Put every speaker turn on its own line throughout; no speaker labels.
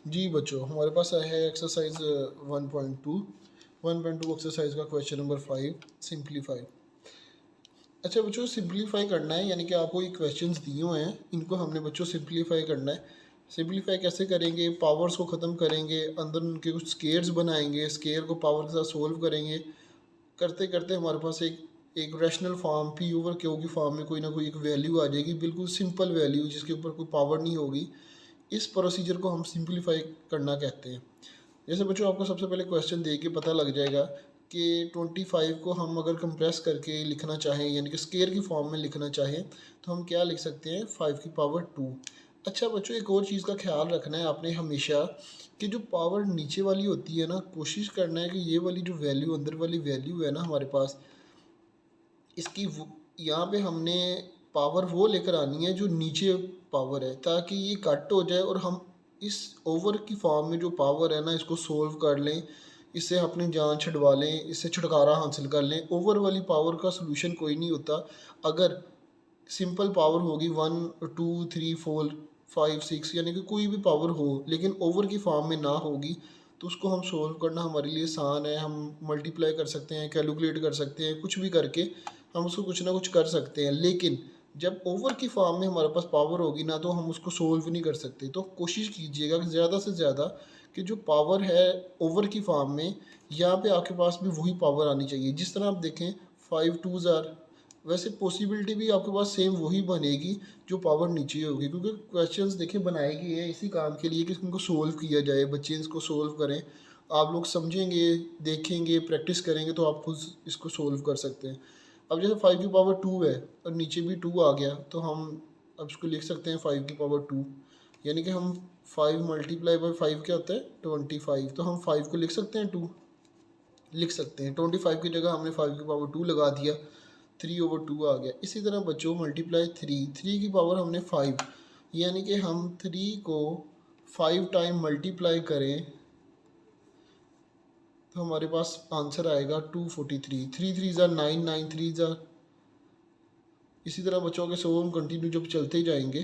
जी बच्चों, हमारे पास आया है एक्सरसाइज 1.2 एक्सरसाइज का क्वेश्चन नंबर 5 सिंप्लीफाई। अच्छा बच्चों, सिंप्लीफाई करना है, यानी कि आपको ये क्वेश्चंस दिए हुए हैं, इनको हमने बच्चों सिंप्लीफाई करना है। सिंप्लीफाई कैसे करेंगे? पावर्स को ख़त्म करेंगे, अंदर उनके कुछ स्केयर्स बनाएंगे, स्केयर को पावर के साथ सोल्व करेंगे। करते करते हमारे पास एक rational form P over Q की फॉर्म में कोई ना कोई एक वैल्यू आ जाएगी, बिल्कुल सिंपल वैल्यू जिसके ऊपर कोई पावर नहीं होगी। इस प्रोसीजर को हम सिंप्लीफाई करना कहते हैं। जैसे बच्चों, आपको सबसे पहले क्वेश्चन दे के पता लग जाएगा कि 25 को हम अगर कंप्रेस करके लिखना चाहें, यानी कि स्केयर की फॉर्म में लिखना चाहें, तो हम क्या लिख सकते हैं? 5 की पावर 2। अच्छा बच्चों, एक और चीज़ का ख्याल रखना है आपने हमेशा कि जो पावर नीचे वाली होती है ना, कोशिश करना है कि ये वाली जो वैल्यू, अंदर वाली वैल्यू है ना हमारे पास, इसकी यहाँ पे हमने पावर वो लेकर आनी है जो नीचे पावर है, ताकि ये कट हो जाए और हम इस ओवर की फॉर्म में जो पावर है ना, इसको सोल्व कर लें, इससे अपनी जान छुड़वा लें, इससे छुटकारा हासिल कर लें। ओवर वाली पावर का सलूशन कोई नहीं होता। अगर सिंपल पावर होगी 1 2 3 4 5 6, यानी कि कोई भी पावर हो, लेकिन ओवर की फॉर्म में ना होगी, तो उसको हम सोल्व करना हमारे लिए आसान है। हम मल्टीप्लाई कर सकते हैं, कैलकुलेट कर सकते हैं, कुछ भी करके हम उसको कुछ ना कुछ कर सकते हैं। लेकिन जब ओवर की फॉर्म में हमारे पास पावर होगी ना, तो हम उसको सोल्व नहीं कर सकते। तो कोशिश कीजिएगा कि ज़्यादा से ज़्यादा कि जो पावर है ओवर की फॉर्म में, यहाँ पे आपके पास भी वही पावर आनी चाहिए। जिस तरह आप देखें 5 2 आर, वैसे पॉसिबिलिटी भी आपके पास सेम वही बनेगी जो पावर नीचे होगी, क्योंकि क्वेश्चंस देखिए बनाए गए हैं इसी काम के लिए कि इनको सोल्व किया जाए, बच्चे इसको सोल्व करें। आप लोग समझेंगे, देखेंगे, प्रैक्टिस करेंगे, तो आप खुद इसको सोल्व कर सकते हैं। अब जैसे 5 की पावर 2 है और नीचे भी 2 आ गया, तो हम अब इसको लिख सकते हैं 5 की पावर 2, यानी कि हम 5 मल्टीप्लाई बाई 5 क्या होता है? 25। तो हम 5 को लिख सकते हैं 2, लिख सकते हैं। 25 की जगह हमने 5 की पावर 2 लगा दिया, 3/2 आ गया। इसी तरह बच्चों मल्टीप्लाई 3 की पावर हमने 5, यानी कि हम 3 को 5 टाइम मल्टीप्लाई करें तो हमारे पास आंसर आएगा 243। 3 3 ज़ार 9, 9 3 ज़ार। इसी तरह बच्चों के 100 कंटिन्यू जब चलते ही जाएंगे,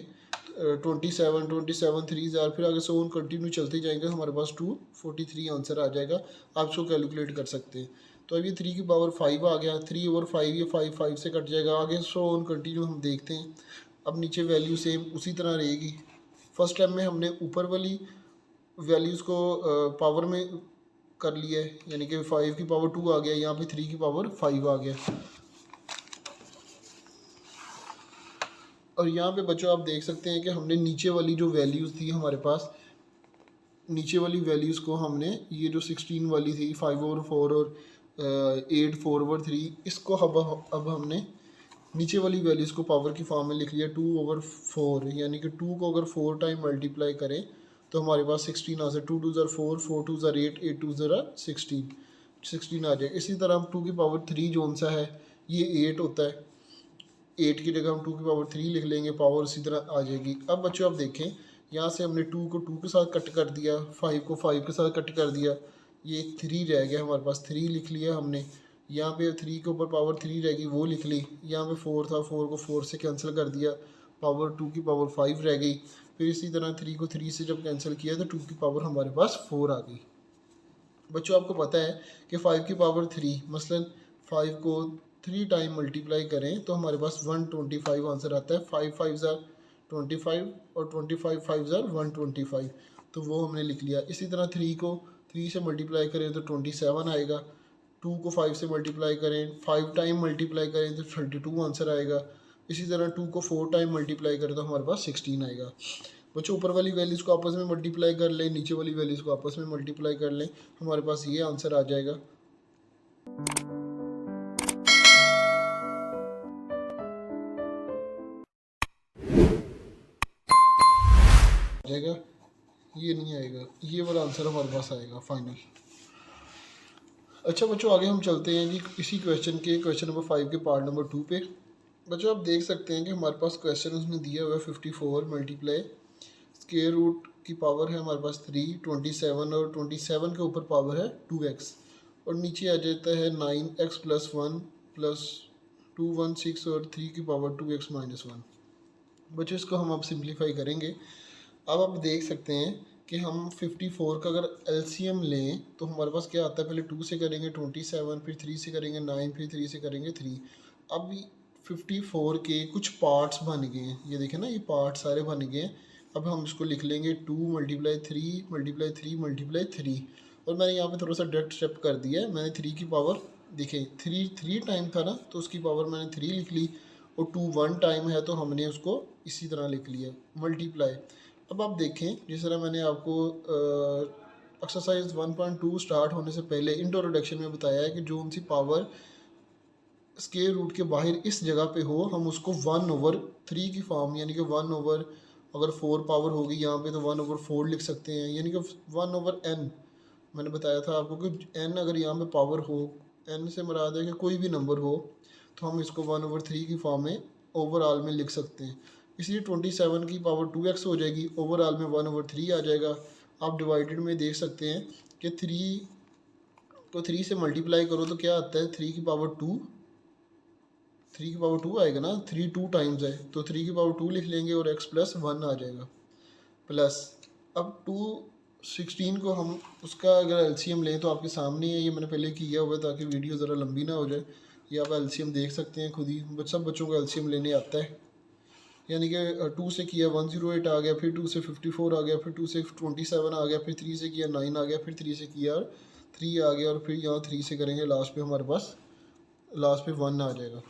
27 3 ज़ार, फिर आगे 100 कंटिन्यू चलते जाएंगे, हमारे पास 243 आंसर आ जाएगा। आप इसको कैलकुलेट कर सकते हैं। तो अब ये 3 की पावर 5 आ गया, 3 ओवर 5, ये 5 से कट जाएगा। आगे 100 कंटिन्यू हम देखते हैं। अब नीचे वैल्यू सेम उसी तरह रहेगी। फर्स्ट टाइम में हमने ऊपर वाली वैल्यूज़ को पावर में कर लिया है, यानी कि 5 की पावर 2 आ गया, यहाँ पे 3 की पावर 5 आ गया। और यहाँ पे बच्चों आप देख सकते हैं कि हमने नीचे वाली जो वैल्यूज़ थी हमारे पास, नीचे वाली वैल्यूज़ को हमने, ये जो 16 वाली थी 5/4 और 8/4/3, इसको अब हमने नीचे वाली वैल्यूज़ को पावर की फॉर्म में लिख लिया 2/4, यानी कि 2 को अगर 4 टाइम मल्टीप्लाई करें तो हमारे पास 16 आ जाए। 2 2 ज़ार 4, 4 2 ज़ार 8, 8 2 ज़ार 16 आ जाए। इसी तरह हम 2 की पावर 3 जो सा है ये 8 होता है, 8 की जगह हम 2 की पावर 3 लिख लेंगे, पावर इसी तरह आ जाएगी। अब बच्चों आप देखें, यहाँ से हमने 2 को 2 के साथ कट कर दिया, 5 को 5 के साथ कट कर दिया, ये 3 रह गया हमारे पास, 3 लिख लिया हमने। यहाँ पे 3 के ऊपर पावर 3 रहेगी, वो लिख ली। यहाँ पे 4 था, 4 को 4 से कैंसिल कर दिया, पावर 2 की पावर 5 रह गई। फिर इसी तरह 3 को 3 से जब कैंसिल किया तो 2 की पावर हमारे पास 4 आ गई। बच्चों आपको पता है कि 5 की पावर 3, मसलन 5 को 3 टाइम मल्टीप्लाई करें तो हमारे पास 125 आंसर आता है। 5 5 ज़ार 25 और 25 5 ज़ार 125, तो वो हमने लिख लिया। इसी तरह 3 को 3 से मल्टीप्लाई करें तो 27 आएगा। 2 को 5 से मल्टीप्लाई करें, 5 टाइम मल्टीप्लाई करें तो 32 आंसर आएगा। इसी तरह 2 को 4 टाइम मल्टीप्लाई करें तो हमारे पास 16 आएगा। बच्चों ऊपर वाली वैल्यूज़ को आपस में मल्टीप्लाई कर लें, नीचे वाली वैल्यूज़ को आपस में मल्टीप्लाई कर लें, हमारे पास ये आंसर आ जाएगा। ये नहीं आएगा, ये वाला आंसर हमारे पास आएगा फाइनल। अच्छा बच्चों आगे हम चलते हैं जी इसी क्वेश्चन नंबर 5 के पार्ट नंबर 2 पे। बच्चों आप देख सकते हैं कि हमारे पास क्वेश्चन उसने दिया हुआ है 54 मल्टीप्लाई स्क्वायर रूट की पावर है हमारे पास 3, 27 और 27 के ऊपर पावर है 2x, और नीचे आ जाता है 9x + 1 + 2 1 6 और 3 की पावर 2x - 1। बच्चों इसको हम अब सिंप्लीफाई करेंगे। अब आप देख सकते हैं कि हम 54 का अगर एलसीएम लें तो हमारे पास क्या आता है, पहले 2 से करेंगे 27, फिर 3 से करेंगे 9, फिर 3 से करेंगे 3। अब 54 के कुछ पार्ट्स बन गए हैं, ये देखें ना, ये पार्ट सारे बन गए हैं। अब हम इसको लिख लेंगे 2 × 3 × 3 × 3। और मैंने यहाँ पे थोड़ा सा डायरेक्ट स्टेप कर दिया है, मैंने 3 की पावर देखें 3 टाइम था ना, तो उसकी पावर मैंने 3 लिख ली, और 2 1 टाइम है तो हमने उसको इसी तरह लिख लिया मल्टीप्लाई। अब आप देखें जिस तरह मैंने आपको एक्सरसाइज 1.2 स्टार्ट होने से पहले इंट्रोडक्शन में बताया है कि जो उनकी पावर स्क्वायर रूट के बाहर इस जगह पे हो, हम उसको 1/3 की फॉर्म, यानी कि 1 अगर 4 पावर होगी यहाँ पे तो 1/4 लिख सकते हैं, यानी कि 1/n। मैंने बताया था आपको कि n अगर यहाँ पे पावर हो, n से मुराद है कि कोई भी नंबर हो, तो हम इसको 1/3 की फॉर्म में ओवरऑल में लिख सकते हैं। इसलिए 27 की पावर 2x हो जाएगी, ओवरऑल में 1/3 आ जाएगा। आप डिवाइडेड में देख सकते हैं कि 3 को 3 से मल्टीप्लाई करो तो क्या आता है, 3 की पावर 2 आएगा ना, 3 2 टाइम्स है तो 3 की पावर 2 लिख लेंगे और x + 1 आ जाएगा प्लस। अब 216 को हम उसका अगर एलसीएम लें तो आपके सामने है, ये मैंने पहले किया हुआ है ताकि वीडियो ज़रा लंबी ना हो जाए। ये आप एलसीएम देख सकते हैं खुद ही, सब बच्चों को एलसीएम लेने आता है। यानी कि 2 से किया 108 आ गया, फिर 2 से 54 आ गया, फिर 2 से 27 आ गया, फिर 3 से किया 9 आ गया, फिर 3 से किया 3 आ गया, और फिर यहाँ 3 से करेंगे लास्ट पे हमारे पास लास्ट पे 1 आ जाएगा।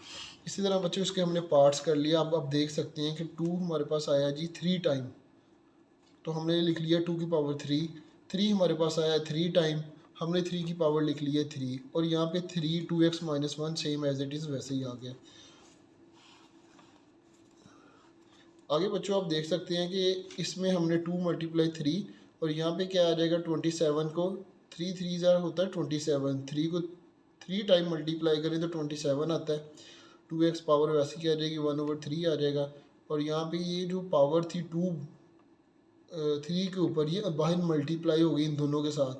इसी तरह बच्चों इसके हमने पार्ट्स कर लिया। अब आप देख सकते हैं कि 2 हमारे पास आया जी 3 टाइम, तो हमने लिख लिया 2 की पावर 3। 3 हमारे पास आया 3 टाइम, हमने 3 की पावर लिख लिया 3, और यहाँ पे 3 2x - 1 same as it is वैसे ही आ गया। आगे बच्चों आप देख सकते हैं कि इसमें हमने 2 × 3, और यहाँ पे क्या आ जाएगा, 27 को 3 3 ज़ा होता है 27, 3 को 3 टाइम मल्टीप्लाई करें तो 27 आता है। 2x पावर वैसे क्या आ जाएगी, 1/3 आ जाएगा। और यहाँ पे ये जो पावर थी 3 के ऊपर, ये बाहर मल्टीप्लाई हो गई इन दोनों के साथ,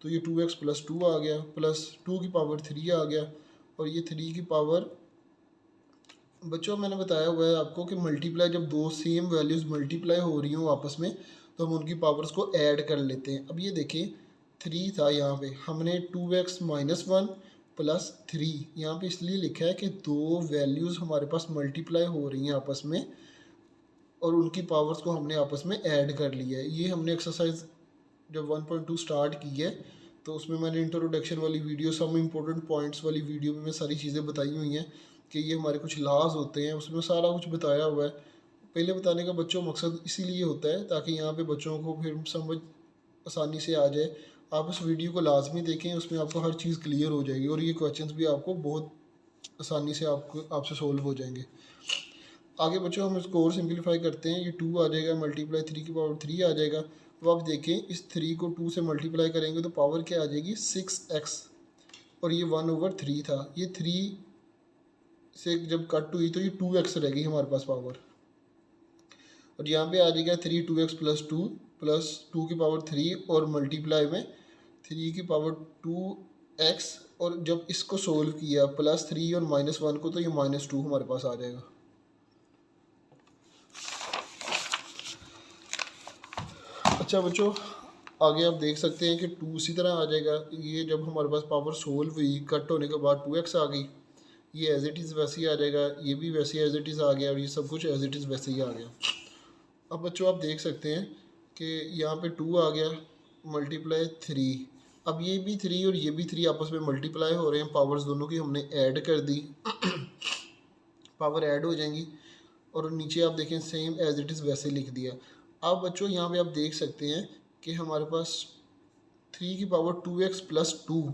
तो ये 2x + 2 आ गया, प्लस 2 की पावर 3 आ गया, और ये 3 की पावर। बच्चों मैंने बताया हुआ है आपको कि मल्टीप्लाई, जब दो सेम वैल्यूज़ मल्टीप्लाई हो रही हों आपस में, तो हम उनकी पावर्स को ऐड कर लेते हैं। अब ये देखें 3 था यहाँ पे, हमने 2x - 1 + 3 यहाँ पे इसलिए लिखा है कि दो वैल्यूज़ हमारे पास मल्टीप्लाई हो रही हैं आपस में, और उनकी पावर्स को हमने आपस में ऐड कर लिया है। ये हमने एक्सरसाइज जब 1.2 स्टार्ट की है तो उसमें मैंने इंट्रोडक्शन वाली वीडियो, सम इम्पोर्टेंट पॉइंट्स वाली वीडियो में सारी चीज़ें बताई हुई हैं कि ये हमारे कुछ लॉज होते हैं, उसमें सारा कुछ बताया हुआ है। पहले बताने का बच्चों मकसद इसीलिए होता है ताकि यहाँ पे बच्चों को फिर समझ आसानी से आ जाए। आप उस वीडियो को लाजमी देखें, उसमें आपको हर चीज़ क्लियर हो जाएगी, और ये क्वेश्चंस भी आपको बहुत आसानी से आपसे सोल्व हो जाएंगे। आगे बच्चों हम इसको और सिंपलीफाई करते हैं, ये 2 आ जाएगा मल्टीप्लाई 3 की पावर 3 आ जाएगा। अब आप देखें इस 3 को 2 से मल्टीप्लाई करेंगे तो पावर क्या आ जाएगी, 6x, और ये 1/3 था, ये 3 से जब कट हुई तो ये 2x रह गई हमारे पास पावर, और यहाँ पे आ जाएगा 3 2x + 2 प्लस 2 की पावर 3, और मल्टीप्लाई में 3 की पावर 2x, और जब इसको सोल्व किया +3 और -1 को, तो ये -2 हमारे पास आ जाएगा। अच्छा बच्चों आगे आप देख सकते हैं कि 2 इसी तरह आ जाएगा। ये जब हमारे पास पावर सोल्व हुई, कट होने के बाद 2x आ गई, ये एज इट इज़ वैसे ही आ जाएगा, ये भी वैसे एज इट इज़ आ गया, और ये सब कुछ एज इट इज़ वैसे ही आ गया। अब बच्चों आप देख सकते हैं कि यहाँ पे 2 आ गया मल्टीप्लाई 3, अब ये भी 3 और ये भी 3 आपस में मल्टीप्लाई हो रहे हैं, पावर्स दोनों की हमने ऐड कर दी पावर ऐड हो जाएंगी, और नीचे आप देखें सेम एज इट इज़ वैसे लिख दिया। अब बच्चों यहाँ पे आप देख सकते हैं कि हमारे पास 3 की पावर 2x + 2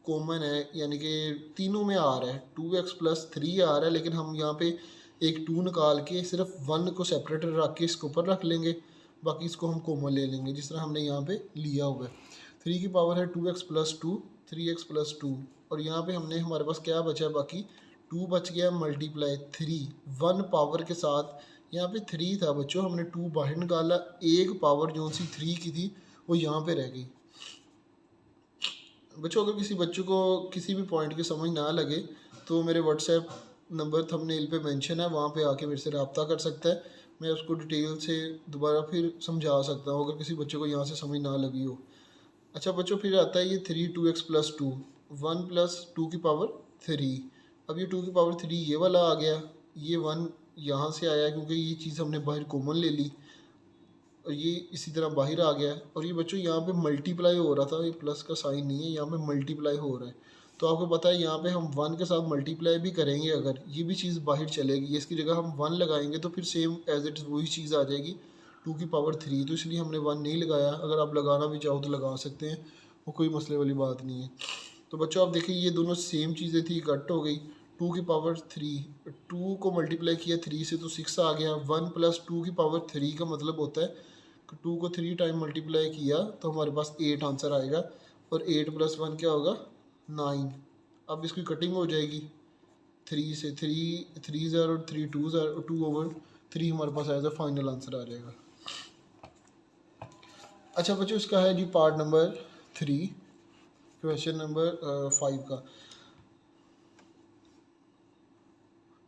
कॉमन है, यानी कि तीनों में आ रहा है, 2x + 3 आ रहा है, लेकिन हम यहाँ पे एक 2 निकाल के सिर्फ 1 को सेपरेट रख के इसके ऊपर रख लेंगे, बाकी इसको हम कॉमन ले लेंगे जिस तरह हमने यहाँ पे लिया हुआ है। 3 की पावर है 2x + 2, 3x + 2, और यहाँ पे हमने हमारे पास क्या बचा है, बाकी 2 बच गया मल्टीप्लाई 3 1 पावर के साथ। यहाँ पे 3 था बच्चों, हमने 2 बाहर निकाला, एक पावर जो सी 3 की थी वो यहाँ पे रह गई। बच्चों अगर किसी बच्चों को किसी भी पॉइंट की समझ ना लगे तो मेरे व्हाट्सएप नंबर थंबनेल पे मेंशन है, वहाँ पे आके मेरे से रब्ता कर सकता है, मैं उसको डिटेल से दोबारा फिर समझा सकता हूँ अगर किसी बच्चे को यहाँ से समझ ना लगी हो। अच्छा बच्चों, फिर आता है ये 3 2x+2, 1+2 की पावर 3। अब ये 2 की पावर 3 ये वाला आ गया, ये 1 यहाँ से आया क्योंकि ये चीज़ हमने बाहर कॉमन ले ली, और ये इसी तरह बाहर आ गया। और ये बच्चों यहाँ पे मल्टीप्लाई हो रहा था, ये प्लस का साइन नहीं है, यहाँ पे मल्टीप्लाई हो रहा है। तो आपको पता है यहाँ पे हम 1 के साथ मल्टीप्लाई भी करेंगे, अगर ये भी चीज़ बाहर चलेगी, इसकी जगह हम 1 लगाएंगे तो फिर सेम एज इट इज़ वही चीज़ आ जाएगी 2 की पावर 3। तो इसलिए हमने 1 नहीं लगाया, अगर आप लगाना भी चाहो तो लगा सकते हैं, वो कोई मसले वाली बात नहीं है। तो बच्चों आप देखिए ये दोनों सेम चीज़ें थी, कट हो गई। 2 की पावर 3, 2 को मल्टीप्लाई किया 3 से तो 6 आ गया। 1+2 की पावर 3 का मतलब होता है 2 को 3 टाइम मल्टीप्लाई किया तो हमारे पास 8 आंसर आएगा, और 8+1 क्या होगा 9। अब इसकी कटिंग हो जाएगी 3 से, 3 ज़ार और 3 2 ज़ार, 2/3 हमारे पास आएगा, फाइनल आंसर आ जाएगा। अच्छा बच्चों, इसका है जी पार्ट नंबर 3, क्वेश्चन नंबर 5 का।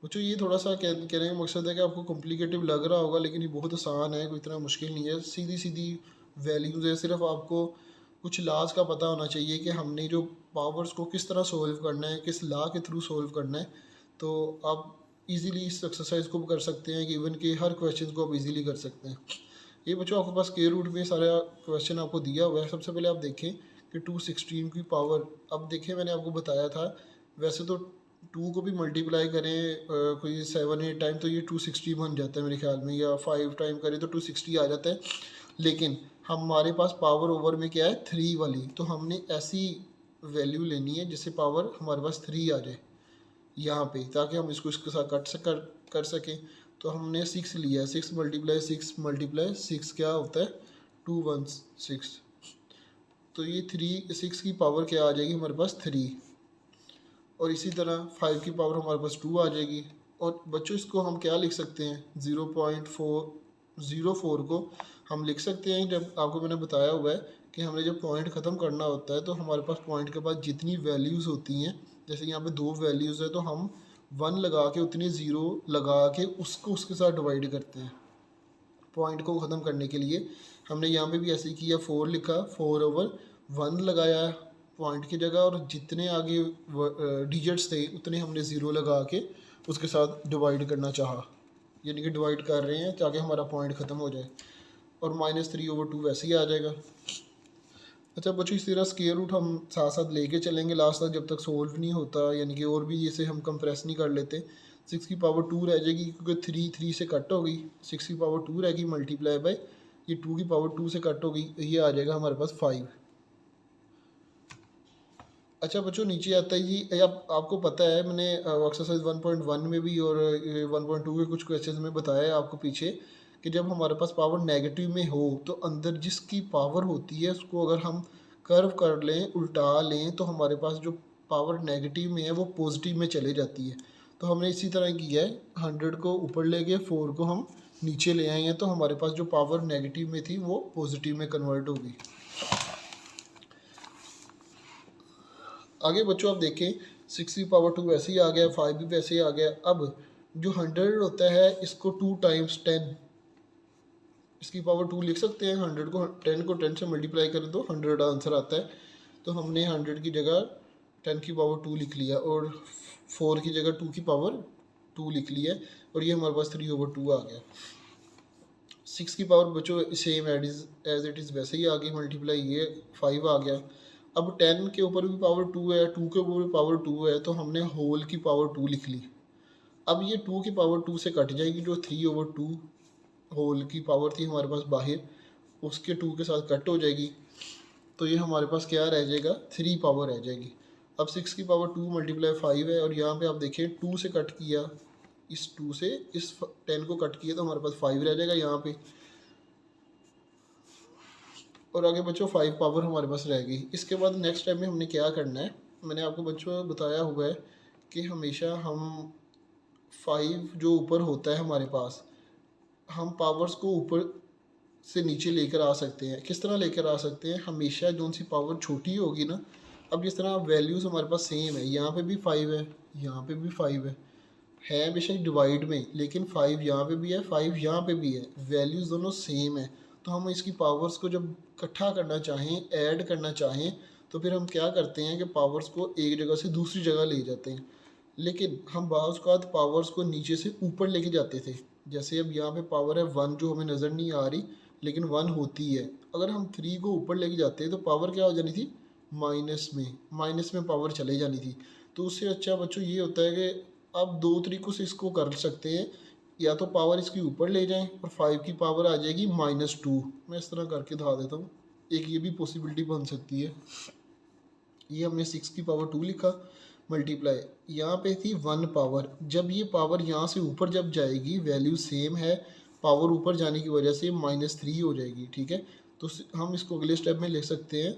बच्चों ये थोड़ा सा कहने का मकसद है कि आपको कॉम्प्लिकेटिव लग रहा होगा, लेकिन ये बहुत आसान है, कोई इतना मुश्किल नहीं है, सीधी सीधी वैल्यूज़ है। सिर्फ आपको कुछ लॉज का पता होना चाहिए कि हमने जो पावर्स को किस तरह सोल्व करना है, किस लॉ के थ्रू सोल्व करना है। तो आप इजीली इस एक्सरसाइज को कर सकते हैं कि इवन के हर क्वेश्चन को आप इजीली कर सकते हैं। ये बच्चों आपके पास स्क्वायर रूट में सारा क्वेश्चन आपको दिया हुआ है। सबसे पहले आप देखें कि 216 की पावर, अब देखें मैंने आपको बताया था वैसे तो 2 को भी मल्टीप्लाई करें कोई 7 8 टाइम तो ये 260 बन जाता है मेरे ख्याल में, या 5 टाइम करें तो 260 आ जाता है। लेकिन हमारे पास पावर ओवर में क्या है 3 वाली, तो हमने ऐसी वैल्यू लेनी है जिससे पावर हमारे पास 3 आ जाए यहाँ पे, ताकि हम इसको इसके साथ कर सकें। तो हमने 6 लिया है, 6 × 6 क्या होता है 216। तो ये 6 की पावर क्या आ जाएगी हमारे पास 3, और इसी तरह 5 की पावर हमारे पास 2 आ जाएगी। और बच्चों इसको हम क्या लिख सकते हैं 0.404 को हम लिख सकते हैं, जब आपको मैंने बताया हुआ है कि हमने जब पॉइंट ख़त्म करना होता है तो हमारे पास पॉइंट के बाद जितनी वैल्यूज़ होती हैं, जैसे यहाँ पे 2 वैल्यूज़ है तो हम 1 लगा के उतनी 0 लगा के उसको उसके साथ डिवाइड करते हैं पॉइंट को ख़त्म करने के लिए। हमने यहाँ पे भी ऐसे ही किया, 4 लिखा, 4/1 लगाया पॉइंट की जगह, और जितने आगे डिजिट्स थे उतने हमने 0 लगा के उसके साथ डिवाइड करना चाहा, यानी कि डिवाइड कर रहे हैं ताकि हमारा पॉइंट ख़त्म हो जाए, और -3/2 वैसे ही आ जाएगा। अच्छा बच्चों, इस तरह स्क्वायर रूट हम साथ साथ लेके चलेंगे लास्ट तक जब तक सोल्व नहीं होता, यानी कि और भी इसे हम कंप्रेस नहीं कर लेते। 6 की पावर 2 रह जाएगी क्योंकि 3 से कट हो गई, 6 की पावर 2 रहेगी मल्टीप्लाई बाय ये 2 की पावर 2 से कट हो गई, ये आ जाएगा हमारे पास 5। अच्छा बच्चों, नीचे आता है जी, आपको पता है मैंने एक्सरसाइज 1.1 में भी और 1.2 के कुछ क्वेश्चन में बताया है आपको पीछे, कि जब हमारे पास पावर नेगेटिव में हो तो अंदर जिसकी पावर होती है उसको अगर हम कर्व कर लें, उल्टा लें, तो हमारे पास जो पावर नेगेटिव में है वो पॉजिटिव में चले जाती है। तो हमने इसी तरह किया है, 100 को ऊपर ले गए, 4 को हम नीचे ले आए हैं, तो हमारे पास जो पावर नेगेटिव में थी वो पॉजिटिव में कन्वर्ट हो गई। आगे बच्चों आप देखें 6 की पावर 2 वैसे ही आ गया, 5 भी वैसे ही आ गया। अब जो 100 होता है इसको 2 × 10, इसकी पावर 2 लिख सकते हैं। 100 को 10 से मल्टीप्लाई करें तो 100 आंसर आता है। तो हमने 100 की जगह 10 की पावर 2 लिख लिया, और 4 की जगह 2 की पावर 2 लिख लिया, और ये हमारे पास 3/2 आ गया। 6 की पावर बच्चों सेम एज इट इज़ वैसे ही आ गई मल्टीप्लाई, ये 5 आ गया। अब 10 के ऊपर भी पावर 2 है, 2 के ऊपर भी पावर 2 है, तो हमने होल की पावर 2 लिख ली। अब ये 2 की पावर 2 से कट जाएगी, जो 3/2 होल की पावर थी हमारे पास बाहर, उसके 2 के साथ कट हो जाएगी। तो ये हमारे पास क्या रह जाएगा 3 पावर रह जाएगी। अब 6 की पावर 2 × 5 है, और यहाँ पे आप देखें 2 से कट किया, इस 2 से इस 10 को कट किया तो हमारे पास 5 रह जाएगा यहाँ पे, और आगे बच्चों 5 पावर हमारे पास रह गई। इसके बाद नेक्स्ट स्टेप में हमने क्या करना है, मैंने आपको बच्चों बताया हुआ है कि हमेशा हम 5 जो ऊपर होता है हमारे पास, हम पावर्स को ऊपर से नीचे लेकर आ सकते हैं। किस तरह लेकर आ सकते हैं, हमेशा जो सी पावर छोटी होगी ना, अब जिस तरह वैल्यूज़ हमारे पास सेम है, यहाँ पे भी 5 है, यहाँ पे भी 5 है है बेशक डिवाइड में, लेकिन 5 यहाँ पे भी है, 5 यहाँ पे भी है, वैल्यूज़ दोनों सेम है। तो हम इसकी पावर्स को जब इकट्ठा करना चाहें, ऐड करना चाहें, तो फिर हम क्या करते हैं कि पावर्स को एक जगह से दूसरी जगह ले जाते हैं। लेकिन हम बाज़ औक़ात पावर्स को नीचे से ऊपर लेके जाते थे। जैसे अब यहाँ पे पावर है 1 जो हमें नज़र नहीं आ रही, लेकिन 1 होती है। अगर हम 3 को ऊपर लेके जाते तो पावर क्या हो जानी थी, माइनस में पावर चले जानी थी। तो उससे अच्छा बच्चों ये होता है कि आप दो तरीक़ों से इसको कर सकते हैं। या तो पावर इसकी ऊपर ले जाएं और 5 की पावर आ जाएगी -2। मैं इस तरह करके दिखा देता हूँ, एक ये भी पॉसिबिलिटी बन सकती है। ये हमने 6 की पावर 2 लिखा, मल्टीप्लाई यहाँ पे थी 1 पावर। जब ये पावर यहाँ से ऊपर जब जाएगी, वैल्यू सेम है, पावर ऊपर जाने की वजह से -3 हो जाएगी। ठीक है, तो हम इसको अगले स्टेप में लिख सकते हैं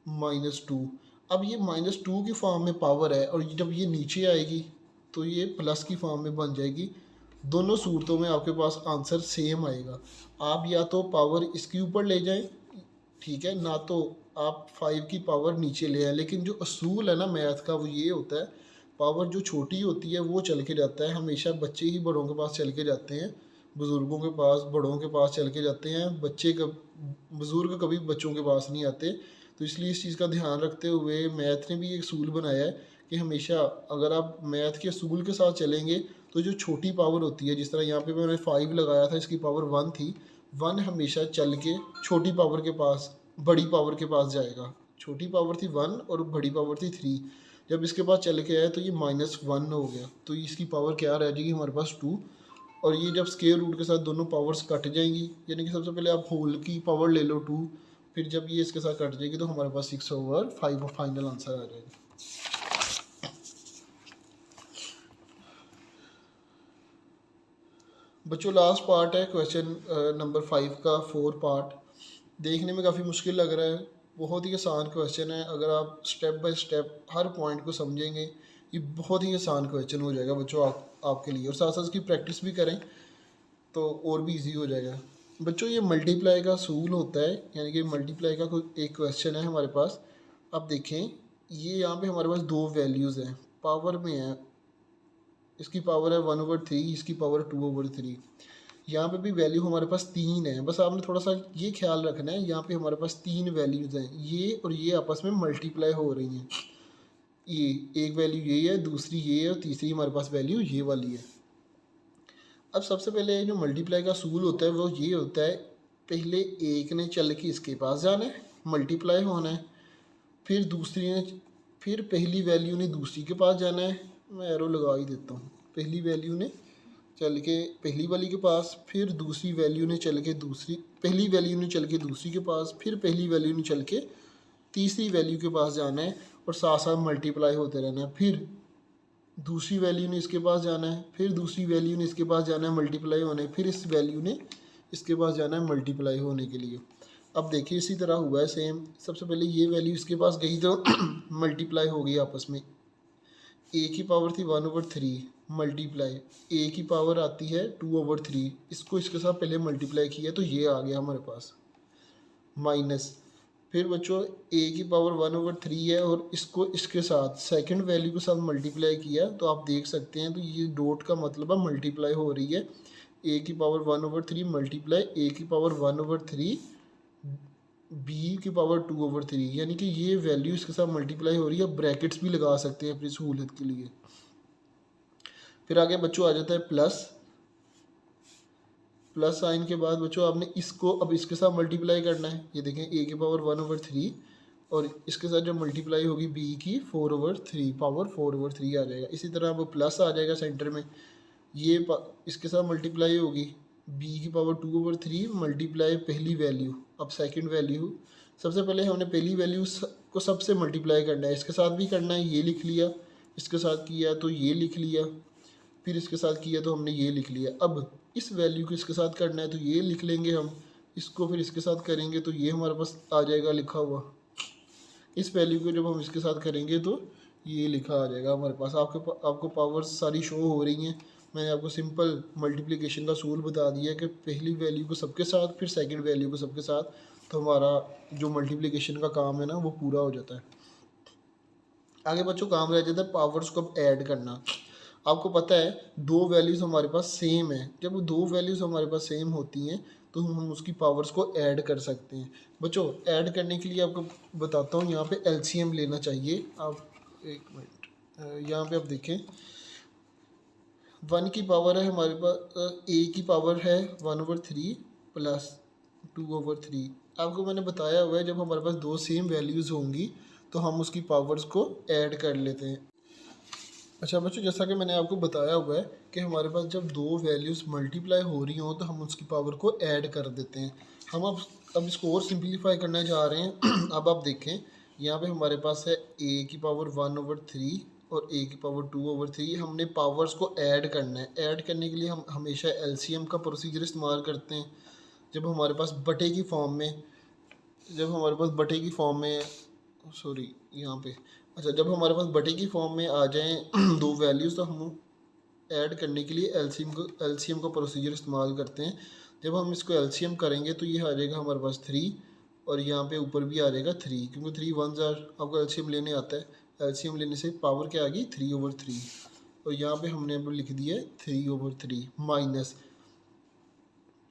-2। अब ये -2 की फॉर्म में पावर है, और जब ये नीचे आएगी तो ये प्लस की फॉर्म में बन जाएगी। दोनों सूरतों में आपके पास आंसर सेम आएगा। आप या तो पावर इसके ऊपर ले जाएं, ठीक है, ना तो आप 5 की पावर नीचे ले आए। लेकिन जो असूल है ना मैथ का, वो ये होता है, पावर जो छोटी होती है वो चल के जाता है हमेशा। बच्चे ही बड़ों के पास चल के जाते हैं, बुज़ुर्गों के पास, बड़ों के पास चल के जाते हैं। बुज़ुर्ग कभी बच्चों के पास नहीं आते। तो इसलिए इस चीज़ का ध्यान रखते हुए मैथ ने भी एक असूल बनाया है कि हमेशा अगर आप मैथ के असूल के साथ चलेंगे तो जो छोटी पावर होती है, जिस तरह यहाँ पे मैंने 5 लगाया था, इसकी पावर 1 थी, 1 हमेशा चल के छोटी पावर के पास, बड़ी पावर के पास जाएगा। छोटी पावर थी 1 और बड़ी पावर थी 3। जब इसके पास चल के आया तो ये -1 हो गया, तो इसकी पावर क्या रह जाएगी हमारे पास 2। और ये जब स्क्वायर रूट के साथ दोनों पावर्स कट जाएंगी, यानी कि सबसे पहले आप होल की पावर ले लो 2, फिर जब ये इसके साथ कट जाएगी तो हमारे पास 6/5 फाइनल आंसर आ जाएगा। बच्चों लास्ट पार्ट है क्वेश्चन नंबर 5 का 4 पार्ट। देखने में काफ़ी मुश्किल लग रहा है, बहुत ही आसान क्वेश्चन है। अगर आप step by step her point को समझेंगे, ये बहुत ही आसान क्वेश्चन हो जाएगा बच्चों आपके लिए। और साथ साथ इसकी प्रैक्टिस भी करें तो और भी इजी हो जाएगा। बच्चों ये मल्टीप्लाई का असूल होता है, यानी कि मल्टीप्लाई का कोई एक क्वेश्चन है हमारे पास। अब देखें, ये यहाँ पे हमारे पास दो वैल्यूज़ हैं, पावर में है, इसकी पावर है 1/3, इसकी पावर 2/3। यहाँ पे भी वैल्यू हमारे पास 3 है। बस आपने थोड़ा सा ये ख्याल रखना है, यहाँ पे हमारे पास 3 वैल्यूज़ हैं, ये और ये आपस में मल्टीप्लाई हो रही हैं। ये एक वैल्यू ये है, दूसरी ये है, और तीसरी हमारे पास वैल्यू ये वाली है। अब सबसे पहले जो मल्टीप्लाई का असूल होता है वो ये होता है, पहले एक ने चल के इसके पास जाना है, मल्टीप्लाई होना है, फिर दूसरी ने, फिर पहली वैल्यू ने दूसरी के पास जाना है। मैं एरो लगा ही देता हूँ। पहली वैल्यू ने चल के पहली वाली के पास, फिर दूसरी वैल्यू ने चल के पहली वैल्यू ने चल के दूसरी के पास, फिर पहली वैल्यू ने चल के तीसरी वैल्यू के पास जाना है, और साथ साथ मल्टीप्लाई होते रहना है। फिर दूसरी वैल्यू ने इसके पास जाना है, फिर दूसरी वैल्यू ने इसके पास जाना है मल्टीप्लाई होने, फिर इस वैल्यू ने इसके पास जाना है मल्टीप्लाई होने के लिए। अब देखिए इसी तरह हुआ है सेम। सबसे पहले ये वैल्यू इसके पास गई तो मल्टीप्लाई हो गई आपस में। ए की पावर थी 1/3, मल्टीप्लाई, ए की पावर आती है 2/3, इसको इसके साथ पहले मल्टीप्लाई किया तो ये आ गया हमारे पास माइनस। फिर बच्चों ए की पावर 1/3 है, और इसको इसके साथ सेकंड वैल्यू के साथ मल्टीप्लाई किया तो आप देख सकते हैं, तो ये डॉट का मतलब है मल्टीप्लाई हो रही है। ए की पावर 1/3 मल्टीप्लाई ए की पावर 1/3 बी की पावर 2/3, यानी कि ये वैल्यू इसके साथ मल्टीप्लाई हो रही है। ब्रैकेट्स भी लगा सकते हैं अपनी सहूलत के लिए। फिर आगे बच्चों आ जाता है प्लस साइन के बाद बच्चों आपने इसको अब इसके साथ मल्टीप्लाई करना है। ये देखें ए की पावर 1/3 और इसके साथ जब मल्टीप्लाई होगी बी की 4/3, पावर 4/3 आ जाएगा। इसी तरह अब प्लस आ जाएगा सेंटर में, ये इसके साथ मल्टीप्लाई होगी बी की पावर 2/3 मल्टीप्लाई पहली वैल्यू। अब सेकंड वैल्यू, सबसे पहले हमने पहली वैल्यू को सबसे मल्टीप्लाई करना है, इसके साथ भी करना है, ये लिख लिया, इसके साथ किया तो ये लिख लिया, फिर इसके साथ किया तो हमने ये लिख लिया। अब इस वैल्यू को इसके साथ करना है तो ये लिख लेंगे हम, इसको फिर इसके साथ करेंगे तो ये हमारे पास आ जाएगा लिखा हुआ। इस वैल्यू को जब हम इसके साथ करेंगे तो ये लिखा आ जाएगा हमारे पास। आपको पावर्स सारी शो हो रही हैं। मैंने आपको सिंपल मल्टीप्लिकेशन का असूल बता दिया कि पहली वैल्यू को सबके साथ, फिर सेकंड वैल्यू को सबके साथ, तो हमारा जो मल्टीप्लिकेशन का काम है ना वो पूरा हो जाता है। आगे बच्चों काम रह जाता है पावर्स को अब ऐड करना। आपको पता है दो वैल्यूज़ हमारे पास सेम है, जब दो वैल्यूज़ हमारे पास सेम होती हैं तो हम उसकी पावर्स को ऐड कर सकते हैं। बच्चों ऐड करने के लिए आपको बताता हूँ, यहाँ पे एलसीएम लेना चाहिए। आप एक मिनट, यहाँ पे आप देखें 1 की पावर है हमारे पास, ए की पावर है 1/3 प्लस 2/3। आपको मैंने बताया हुआ है जब हमारे पास दो सेम वैल्यूज़ होंगी तो हम उसकी पावर्स को ऐड कर लेते हैं। अच्छा बच्चों, जैसा कि मैंने आपको बताया हुआ है कि हमारे पास जब दो वैल्यूज़ मल्टीप्लाई हो रही हों तो हम उसकी पावर को ऐड कर देते हैं। हम अब इसको और सिंपलीफाई करने जा रहे हैं। अब आप देखें यहाँ पे हमारे पास है ए की पावर 1/3 और ए की पावर 2/3। हमने पावर्स को ऐड करना है। ऐड करने के लिए हम हमेशा एलसीएम का प्रोसीजर इस्तेमाल करते हैं। जब हमारे पास बटे की फॉर्म में जब हमारे पास बटे की फॉर्म में सॉरी यहाँ पे अच्छा जब हमारे पास बटे की फॉर्म में आ जाएं दो वैल्यूज़ तो हम ऐड करने के लिए एलसीएम का प्रोसीजर इस्तेमाल करते हैं। जब हम इसको एलसीएम करेंगे तो ये आ जाएगा हमारे पास 3 और यहाँ पे ऊपर भी आ जाएगा 3, क्योंकि 3 1 आपको एलसीएम लेने आता है। एलसीएम लेने से पावर क्या आ गई 3/3 और यहाँ पे हमने अब लिख दिया है 3/3 माइनस।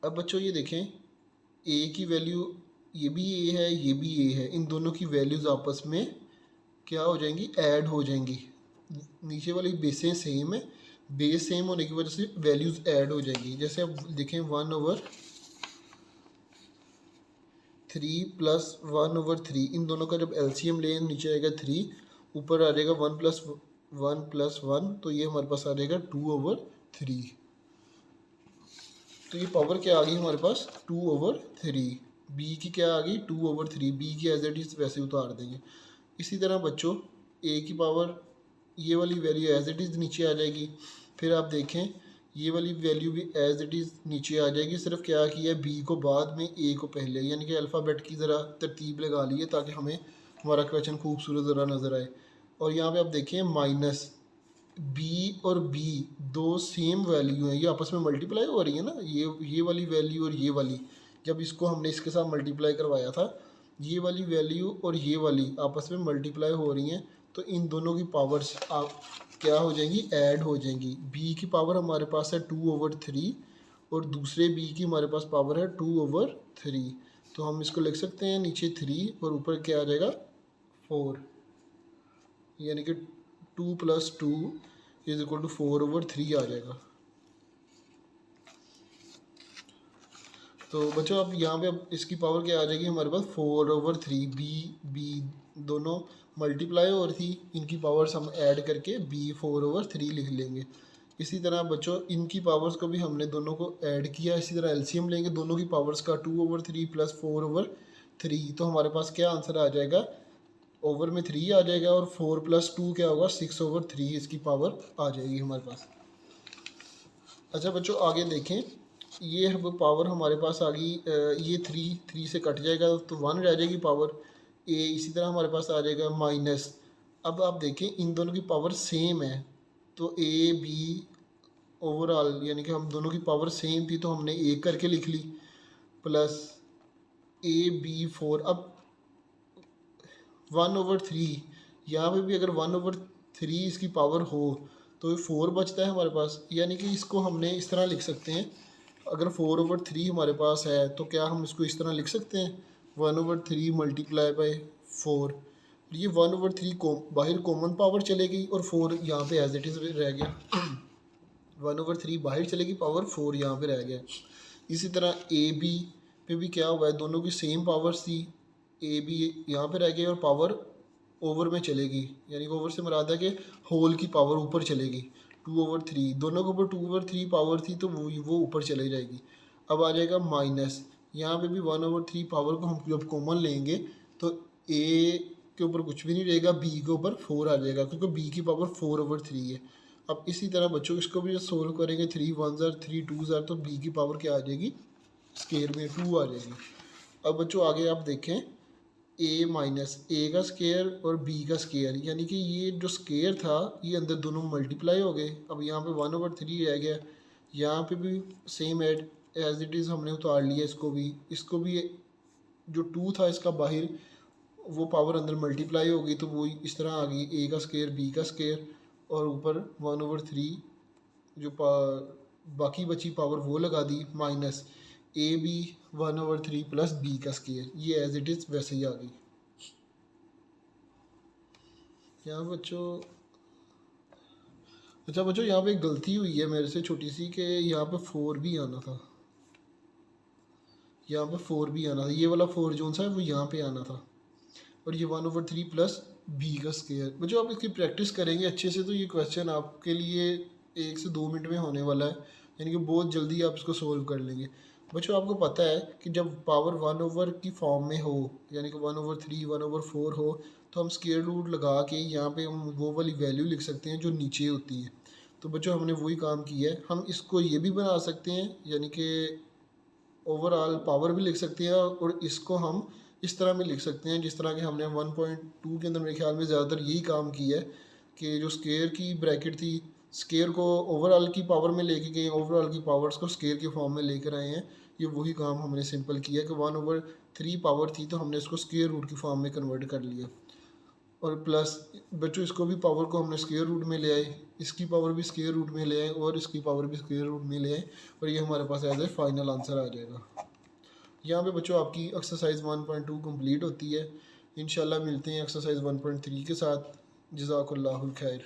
अब बच्चों ये देखें ए की वैल्यू ये भी ए है, ये भी ए है, इन दोनों की वैल्यूज़ आपस में क्या हो जाएंगी, ऐड हो जाएंगी। नीचे वाली बेसें सेम है, बेस सेम होने की वजह से वैल्यूज़ ऐड हो जाएंगी। जैसे अब देखें 1/3 प्लस 1/3, इन दोनों का जब एलसीएम लें नीचे आएगा 3, ऊपर आ जाएगा 1+1+1, तो ये हमारे पास आ जाएगा 2/3। तो ये पावर क्या आ गई हमारे पास 2/3। बी की क्या आ गई 2/3, बी की एज इट इज़ वैसे उतार देंगे। इसी तरह बच्चों ए की पावर ये वाली वैल्यू एज इट इज़ नीचे आ जाएगी। फिर आप देखें ये वाली वैल्यू भी एज इट इज़ नीचे आ जाएगी। सिर्फ क्या किया है बी को बाद में ए को पहले, यानी कि अल्फ़ाबेट की ज़रा तरतीब लगा ली है ताकि हमें हमारा क्वेश्चन खूबसूरत ज़रा नज़र आए। और यहाँ पे आप देखें माइनस बी और बी दो सेम वैल्यू हैं, ये आपस में मल्टीप्लाई हो रही है ना, ये वाली वैल्यू और ये वाली। जब इसको हमने इसके साथ मल्टीप्लाई करवाया था, ये वाली वैल्यू और ये वाली आपस में मल्टीप्लाई हो रही हैं, तो इन दोनों की पावर्स क्या हो जाएंगी, ऐड हो जाएंगी। बी की पावर हमारे पास है 2/3 और दूसरे बी की हमारे पास पावर है 2/3, तो हम इसको लिख सकते हैं नीचे 3 और ऊपर क्या आ जाएगा 4, यानी कि 2 + 2 = 4/3 आ जाएगा। तो बच्चों अब यहाँ पे अब इसकी पावर क्या आ जाएगी हमारे पास 4/3। बी दोनों मल्टीप्लाई हो रही थी, इनकी पावर्स हम ऐड करके बी 4/3 लिख लेंगे। इसी तरह बच्चों इनकी पावर्स को भी हमने दोनों को ऐड किया। इसी तरह एलसीएम लेंगे दोनों की पावर्स का 2/3 + 4/3, तो हमारे पास क्या आंसर आ जाएगा, ओवर में 3 आ जाएगा और 4 + 2 क्या होगा 6/3 इसकी पावर आ जाएगी हमारे पास। अच्छा बच्चों आगे देखें, ये अब पावर हमारे पास आ गई, ये 3 से कट जाएगा तो 1 रह जाएगी पावर ए। इसी तरह हमारे पास आ जाएगा माइनस। अब आप देखें इन दोनों की पावर सेम है तो ए बी ओवरऑल, यानी कि हम दोनों की पावर सेम थी तो हमने ए करके लिख ली, प्लस AB4। अब 1/3 यहाँ पे भी अगर 1/3 इसकी पावर हो तो 4 बचता है हमारे पास, यानी कि इसको हमने इस तरह लिख सकते हैं। अगर 4/3 हमारे पास है तो क्या हम इसको इस तरह लिख सकते हैं 1/3 × 4। ये 1/3 को बाहर कॉमन पावर चलेगी और 4 यहाँ पे एज इट इज़ रह गया। 1/3 बाहर चलेगी, पावर 4 यहाँ पे रह गया। इसी तरह ए बी पे भी क्या हुआ है, दोनों की सेम पावर्स थी, ए बी यहाँ पे रह गई और पावर ओवर में चलेगी, यानी कि ओवर से मुराद है कि होल की पावर ऊपर चलेगी 2/3। दोनों के ऊपर 2/3 पावर थी तो वो ऊपर चले जाएगी। अब आ जाएगा माइनस, यहाँ पे भी 1/3 पावर को हम जब कॉमन लेंगे तो ए के ऊपर कुछ भी नहीं रहेगा, बी के ऊपर 4 आ जाएगा क्योंकि बी की पावर 4/3 है। अब इसी तरह बच्चों इसको भी जब सोल्व करेंगे 3 1 3 2 तो बी की पावर क्या आ जाएगी, स्केयर में 2 आ जाएगी। अब बच्चों आगे आप देखें ए माइनस ए का स्केयर और बी का स्केयर, यानी कि ये जो स्केयर था ये अंदर दोनों मल्टीप्लाई हो गए। अब यहाँ पे 1/3 रह गया, यहाँ पे भी सेम एज इट इज़ हमने उतार लिया इसको भी जो 2 था इसका बाहर वो पावर अंदर मल्टीप्लाई हो गई तो वो इस तरह आ गई, ए का स्केयर बी का स्केयर और ऊपर 1/3 जो बाकी बची पावर वो लगा दी, minus A B 1/3 plus B का स्केयर, ये एज इट इज़ वैसे ही आ गई। यहाँ बच्चों, अच्छा बच्चों यहाँ पे एक गलती हुई है मेरे से छोटी सी, कि यहाँ पे 4 भी आना था, यहाँ पे 4 भी आना था, ये वाला 4 जो सा है वो यहाँ पे आना था, और ये 1/3 प्लस बी का स्केयर। बच्चों आप इसकी प्रैक्टिस करेंगे अच्छे से तो ये क्वेश्चन आपके लिए 1 से 2 मिनट में होने वाला है, यानी कि बहुत जल्दी आप इसको सोल्व कर लेंगे। बच्चों आपको पता है कि जब पावर 1 की फॉर्म में हो, यानी कि 1/3 1/4 हो, तो हम स्केयर रूट लगा के यहाँ पे हम वो वाली वैल्यू लिख सकते हैं जो नीचे होती है। तो बच्चों हमने वही काम किया है। हम इसको ये भी बना सकते हैं, यानी कि ओवरऑल पावर भी लिख सकते हैं, और इसको हम इस तरह में लिख सकते हैं जिस तरह के हमने 1.2 के अंदर मेरे ख्याल में ज़्यादातर यही काम किया है, कि जो स्केयर की ब्रैकेट थी, स्केयर को ओवरऑल की पावर में लेके गए, ओवरऑल की पावर्स को स्केयर के फॉर्म में लेकर आए हैं। ये वही काम हमने सिंपल किया कि 1/3 पावर थी तो हमने इसको स्केयर रूट की फॉर्म में कन्वर्ट कर लिया, और प्लस बच्चों इसको भी पावर को हमने स्क्वायर रूट में ले आए, इसकी पावर भी स्क्वायर रूट में ले आए, और इसकी पावर भी स्क्वायर रूट में ले आए, और ये हमारे पास एज ए फाइनल आंसर आ जाएगा। यहाँ पे बच्चों आपकी एक्सरसाइज 1.2 कंप्लीट होती है। इंशाल्लाह मिलते हैं एक्सरसाइज 1.3 के साथ। जज़ाकुल्लाहुल खैर।